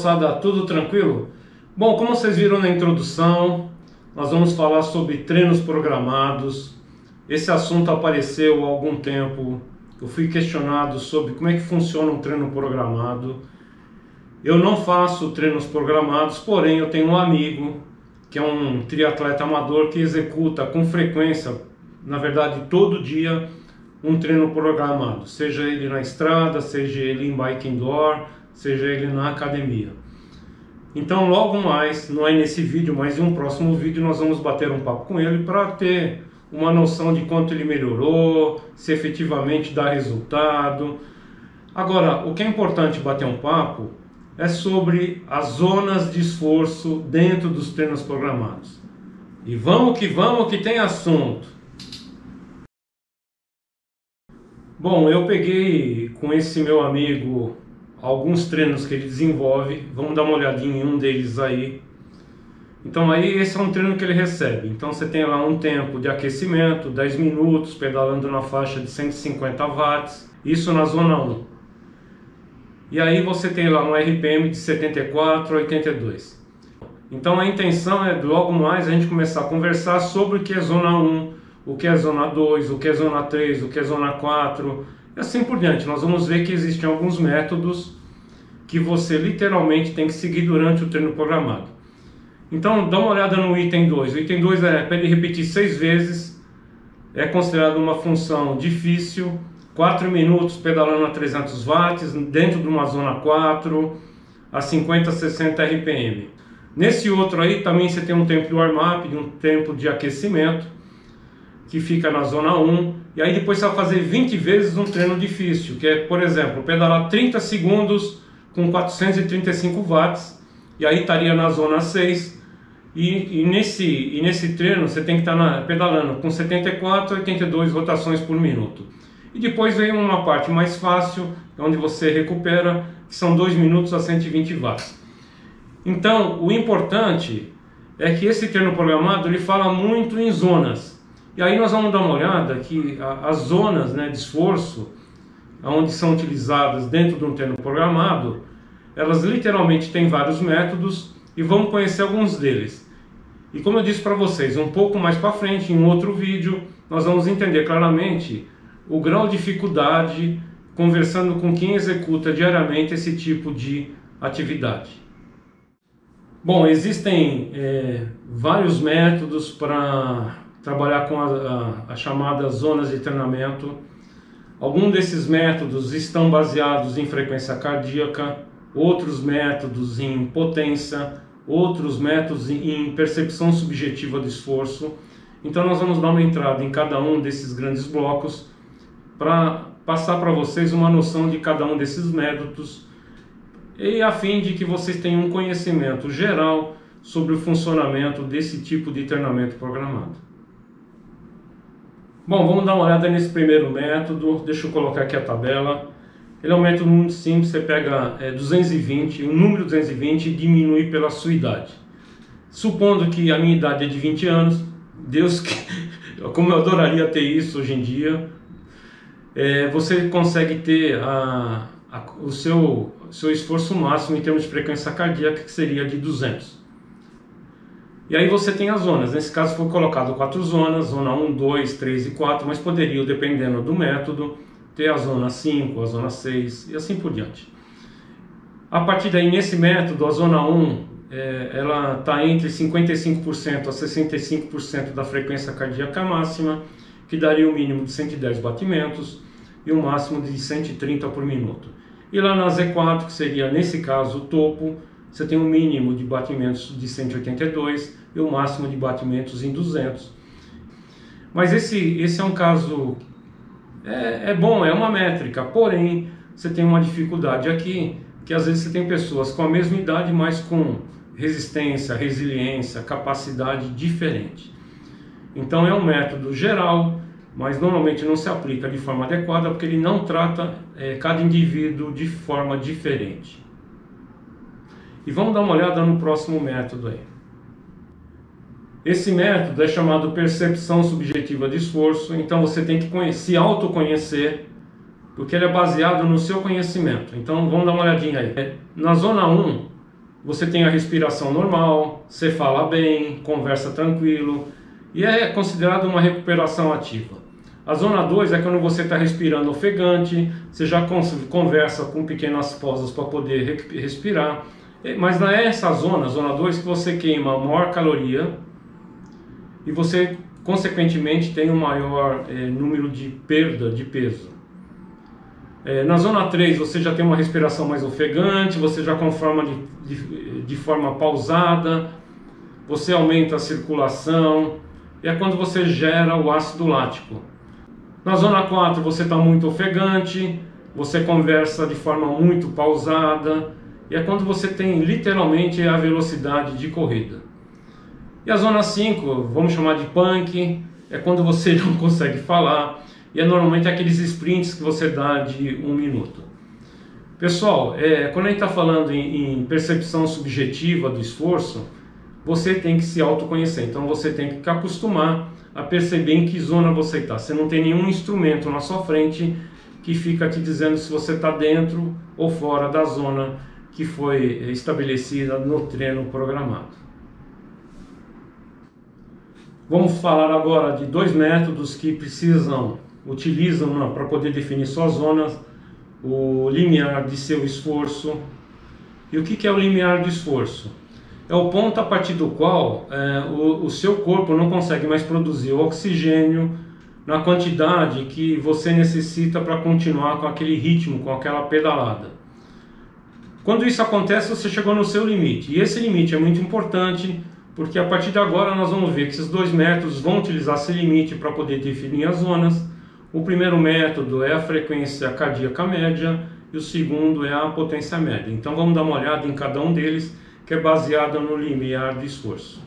moçada, tudo tranquilo? Bom, como vocês viram na introdução, nós vamos falar sobre treinos programados. Esse assunto apareceu há algum tempo. Eu fui questionado sobre como é que funciona um treino programado. Eu não faço treinos programados, porém eu tenho um amigo que é um triatleta amador que executa com frequência, na verdade todo dia, um treino programado, seja ele na estrada, seja ele em bike indoor, seja ele na academia. Então logo mais, não é nesse vídeo, mas em um próximo vídeo nós vamos bater um papo com ele para ter uma noção de quanto ele melhorou, se efetivamente dá resultado. Agora, o que é importante bater um papo é sobre as zonas de esforço dentro dos treinos programados. E vamos que tem assunto. Bom, eu peguei com esse meu amigo alguns treinos que ele desenvolve. Vamos dar uma olhadinha em um deles aí. Então aí esse é um treino que ele recebe. Então você tem lá um tempo de aquecimento, 10 minutos, pedalando na faixa de 150 watts. Isso na zona 1. E aí você tem lá um RPM de 74 a 82. Então a intenção é logo mais a gente começar a conversar sobre o que é zona 1, o que é zona 2, o que é zona 3, o que é zona 4 e assim por diante. Nós vamos ver que existem alguns métodos que você literalmente tem que seguir durante o treino programado. Então dá uma olhada no item 2. O item 2 é para ele repetir 6 vezes, é considerado uma função difícil, 4 minutos pedalando a 300 watts, dentro de uma zona 4, a 50 a 60 RPM. Nesse outro aí também você tem um tempo de warm-up, um tempo de aquecimento, que fica na zona 1, e aí depois você vai fazer 20 vezes um treino difícil, que é, por exemplo, pedalar 30 segundos com 435 watts, e aí estaria na zona 6, e nesse treino você tem que estar pedalando com 74 a 82 rotações por minuto. E depois vem uma parte mais fácil, onde você recupera, que são 2 minutos a 120 watts. Então, o importante é que esse treino programado ele fala muito em zonas. E aí nós vamos dar uma olhada que as zonas, né, de esforço, onde são utilizadas dentro de um treino programado, elas literalmente têm vários métodos e vamos conhecer alguns deles. E como eu disse para vocês, um pouco mais para frente, em um outro vídeo, nós vamos entender claramente o grau de dificuldade conversando com quem executa diariamente esse tipo de atividade. Bom, existem vários métodos para trabalhar com as chamadas zonas de treinamento. Alguns desses métodos estão baseados em frequência cardíaca, outros métodos em potência, outros métodos em percepção subjetiva do esforço. Então nós vamos dar uma entrada em cada um desses grandes blocos para passar para vocês uma noção de cada um desses métodos e a fim de que vocês tenham um conhecimento geral sobre o funcionamento desse tipo de treinamento programado. Bom, vamos dar uma olhada nesse primeiro método. Deixa eu colocar aqui a tabela. Ele é um método muito simples. Você pega 220, o número 220 e diminui pela sua idade. Supondo que a minha idade é de 20 anos, como eu adoraria ter isso hoje em dia, você consegue ter o seu esforço máximo em termos de frequência cardíaca, que seria de 200. E aí você tem as zonas. Nesse caso foi colocado 4 zonas, zona 1, 2, 3 e 4, mas poderia, dependendo do método, ter a zona 5, a zona 6 e assim por diante. A partir daí, nesse método, a zona 1, ela está entre 55% a 65% da frequência cardíaca máxima, que daria um mínimo de 110 batimentos e um máximo de 130 por minuto. E lá na Z4, que seria nesse caso o topo, você tem um mínimo de batimentos de 182 e o máximo de batimentos em 200. Mas esse é um caso, bom, é uma métrica, porém você tem uma dificuldade aqui, que às vezes você tem pessoas com a mesma idade, mas com resistência, resiliência, capacidade diferente. Então é um método geral, mas normalmente não se aplica de forma adequada, porque ele não trata cada indivíduo de forma diferente. E vamos dar uma olhada no próximo método aí. Esse método é chamado percepção subjetiva de esforço. Então você tem que se autoconhecer, porque ele é baseado no seu conhecimento. Então vamos dar uma olhadinha aí. Na zona 1, você tem a respiração normal, você fala bem, conversa tranquilo e é considerado uma recuperação ativa. A zona 2 é quando você está respirando ofegante, você já conversa com pequenas pausas para poder respirar, mas não é essa zona, zona 2, que você queima a maior caloria e você consequentemente tem um maior número de perda de peso. Na zona 3 você já tem uma respiração mais ofegante, você já conforma de forma pausada, você aumenta a circulação, é quando você gera o ácido lático. Na zona 4 você está muito ofegante, você conversa de forma muito pausada, e é quando você tem literalmente a velocidade de corrida. E a zona 5, vamos chamar de punk, é quando você não consegue falar, e é normalmente aqueles sprints que você dá de 1 minuto. Pessoal, quando a gente está falando em percepção subjetiva do esforço, você tem que se autoconhecer, então você tem que acostumar a perceber em que zona você está. Você não tem nenhum instrumento na sua frente que fica te dizendo se você está dentro ou fora da zona que foi estabelecida no treino programado. Vamos falar agora de 2 métodos que utilizam para poder definir suas zonas: o limiar de seu esforço. E o que é o limiar de esforço? É o ponto a partir do qual o seu corpo não consegue mais produzir o oxigênio na quantidade que você necessita para continuar com aquele ritmo, com aquela pedalada. Quando isso acontece, você chegou no seu limite. E esse limite é muito importante, porque a partir de agora nós vamos ver que esses 2 métodos vão utilizar esse limite para poder definir as zonas. O primeiro método é a frequência cardíaca média e o segundo é a potência média. Então vamos dar uma olhada em cada um deles, que é baseado no limiar de esforço.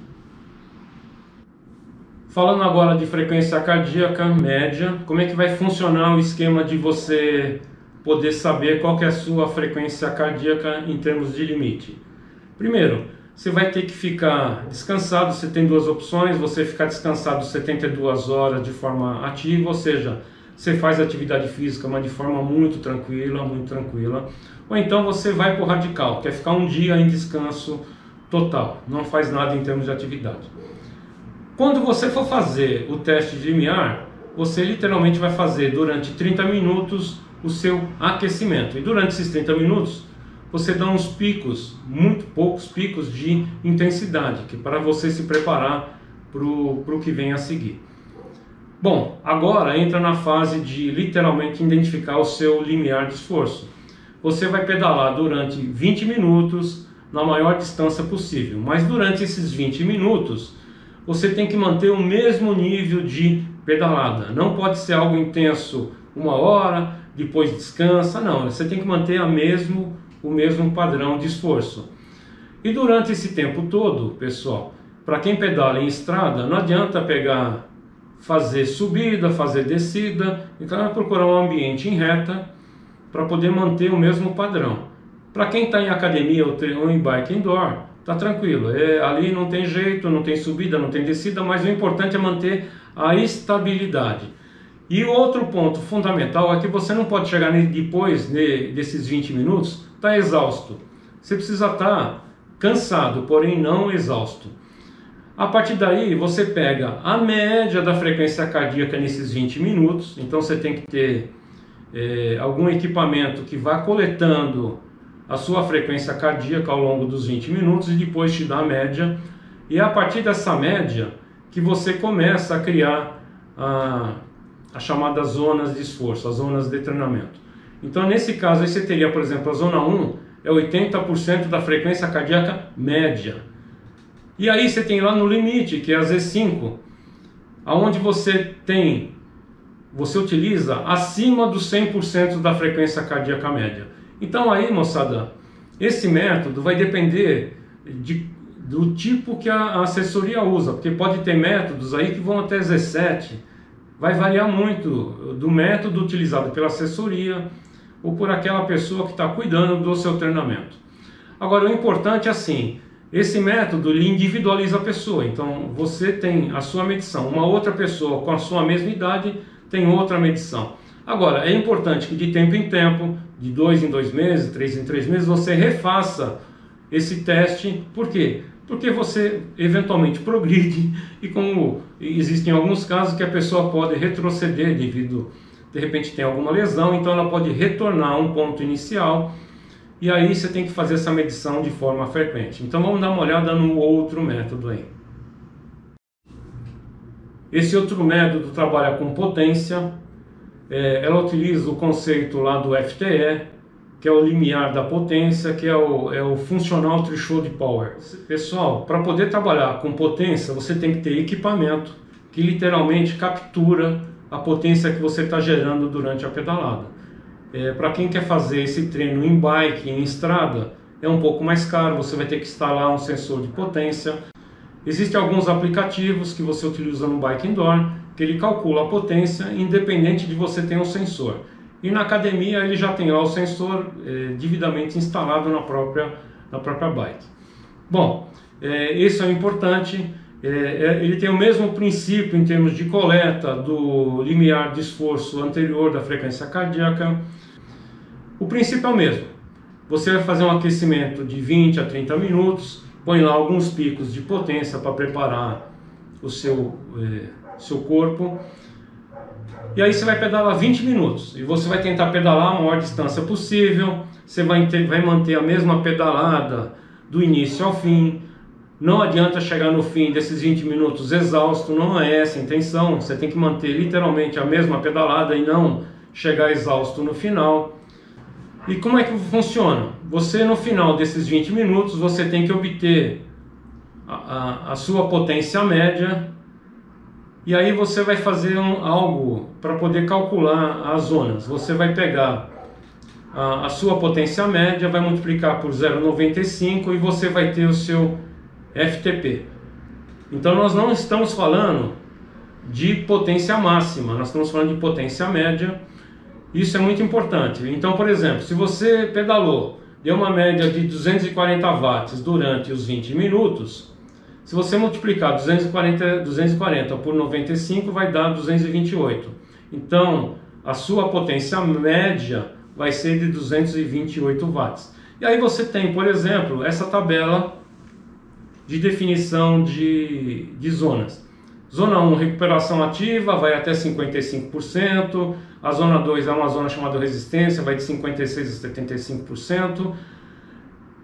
Falando agora de frequência cardíaca média, como é que vai funcionar o esquema de você poder saber qual que é a sua frequência cardíaca em termos de limite? Primeiro, você vai ter que ficar descansado. Você tem 2 opções: você ficar descansado 72 horas de forma ativa, ou seja, você faz atividade física, mas de forma muito tranquila, ou então você vai para o radical, que é ficar um dia em descanso total, não faz nada em termos de atividade. Quando você for fazer o teste de limiar, você literalmente vai fazer durante 30 minutos o seu aquecimento, e durante esses 30 minutos você dá uns picos, muito poucos picos de intensidade, que para você se preparar para o que vem a seguir. Bom, agora entra na fase de literalmente identificar o seu limiar de esforço. Você vai pedalar durante 20 minutos na maior distância possível, mas durante esses 20 minutos você tem que manter o mesmo nível de pedalada. Não pode ser algo intenso 1 hora, depois descansa, não. Você tem que manter o mesmo padrão de esforço. E durante esse tempo todo, pessoal, para quem pedala em estrada, não adianta fazer subida, fazer descida, então é procurar um ambiente em reta para poder manter o mesmo padrão. Para quem está em academia ou em bike indoor, tá tranquilo, ali não tem jeito, não tem subida, não tem descida, mas o importante é manter a estabilidade. E o outro ponto fundamental é que você não pode chegar depois desses 20 minutos, tá exausto. Você precisa estar cansado, porém não exausto. A partir daí você pega a média da frequência cardíaca nesses 20 minutos, então você tem que ter algum equipamento que vá coletando a sua frequência cardíaca ao longo dos 20 minutos e depois te dá a média. E é a partir dessa média que você começa a criar as chamadas zonas de esforço, as zonas de treinamento. Então nesse caso aí você teria, por exemplo, a zona 1 é 80% da frequência cardíaca média. E aí você tem lá no limite, que é a Z5, aonde você utiliza acima dos 100% da frequência cardíaca média. Então aí, moçada, esse método vai depender do tipo que a assessoria usa, porque pode ter métodos aí que vão até Z7, vai variar muito do método utilizado pela assessoria ou por aquela pessoa que está cuidando do seu treinamento. Agora, o importante é assim, esse método ele individualiza a pessoa, então você tem a sua medição, uma outra pessoa com a sua mesma idade tem outra medição. Agora, é importante que de tempo em tempo, de 2 em 2 meses, 3 em 3 meses, você refaça esse teste. Por quê? Porque você eventualmente progride, e como existem alguns casos que a pessoa pode retroceder devido, de repente tem alguma lesão, então ela pode retornar a um ponto inicial, e aí você tem que fazer essa medição de forma frequente. Então vamos dar uma olhada no outro método aí. Esse outro método trabalha com potência, ela utiliza o conceito lá do FTE, que é o limiar da potência, que é o Functional Threshold Power. Pessoal, para poder trabalhar com potência, você tem que ter equipamento que literalmente captura a potência que você está gerando durante a pedalada. Para quem quer fazer esse treino em bike, em estrada, é um pouco mais caro, você vai ter que instalar um sensor de potência. Existem alguns aplicativos que você utiliza no bike indoor, que ele calcula a potência independente de você ter um sensor. E na academia ele já tem lá o sensor devidamente instalado na própria bike. Bom, isso é importante. Ele tem o mesmo princípio em termos de coleta do limiar de esforço anterior da frequência cardíaca. O princípio é o mesmo. Você vai fazer um aquecimento de 20 a 30 minutos, põe lá alguns picos de potência para preparar o seu corpo. E aí você vai pedalar 20 minutos e você vai tentar pedalar a maior distância possível. Você vai manter a mesma pedalada do início ao fim. Não adianta chegar no fim desses 20 minutos exausto, não é essa a intenção. Você tem que manter literalmente a mesma pedalada e não chegar exausto no final. E como é que funciona? Você, no final desses 20 minutos, você tem que obter a sua potência média. E aí você vai fazer algo para poder calcular as zonas. Você vai pegar a sua potência média, vai multiplicar por 0,95 e você vai ter o seu FTP. Então nós não estamos falando de potência máxima, nós estamos falando de potência média. Isso é muito importante. Então, por exemplo, se você pedalou, deu uma média de 240 watts durante os 20 minutos, se você multiplicar 240 por 95, vai dar 228. Então, a sua potência média vai ser de 228 watts. E aí você tem, por exemplo, essa tabela de definição de zonas. Zona 1, recuperação ativa, vai até 55%. A zona 2 é uma zona chamada resistência, vai de 56% a 75%.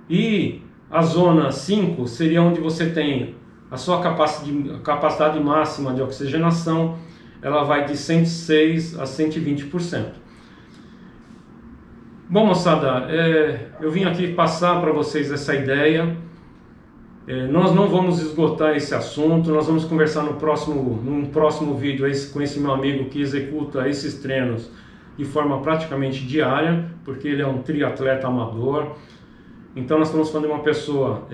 E a zona 5 seria onde você tem a sua capacidade máxima de oxigenação, ela vai de 106% a 120%. Bom, moçada, eu vim aqui passar para vocês essa ideia. Nós não vamos esgotar esse assunto, nós vamos conversar num próximo vídeo com esse meu amigo que executa esses treinos de forma praticamente diária, porque ele é um triatleta amador. Então nós estamos falando de uma pessoa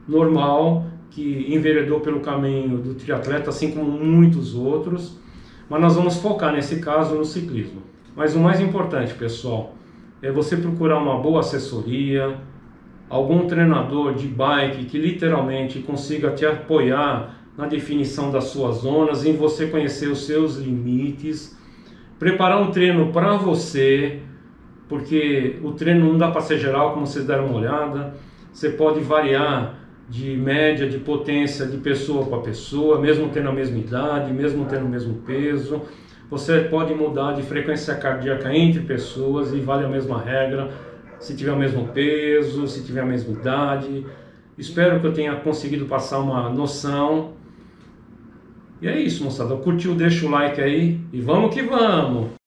normal, que enveredou pelo caminho do triatleta, assim como muitos outros, mas nós vamos focar nesse caso no ciclismo. Mas o mais importante, pessoal, é você procurar uma boa assessoria, algum treinador de bike que literalmente consiga te apoiar na definição das suas zonas, em você conhecer os seus limites, preparar um treino para você, porque o treino não dá para ser geral, como vocês deram uma olhada. Você pode variar de média, de potência de pessoa para pessoa, mesmo tendo a mesma idade, mesmo tendo o mesmo peso. Você pode mudar de frequência cardíaca entre pessoas e vale a mesma regra, se tiver o mesmo peso, se tiver a mesma idade. Espero que eu tenha conseguido passar uma noção. E é isso, moçada. Curtiu? Deixa o like aí e vamos que vamos!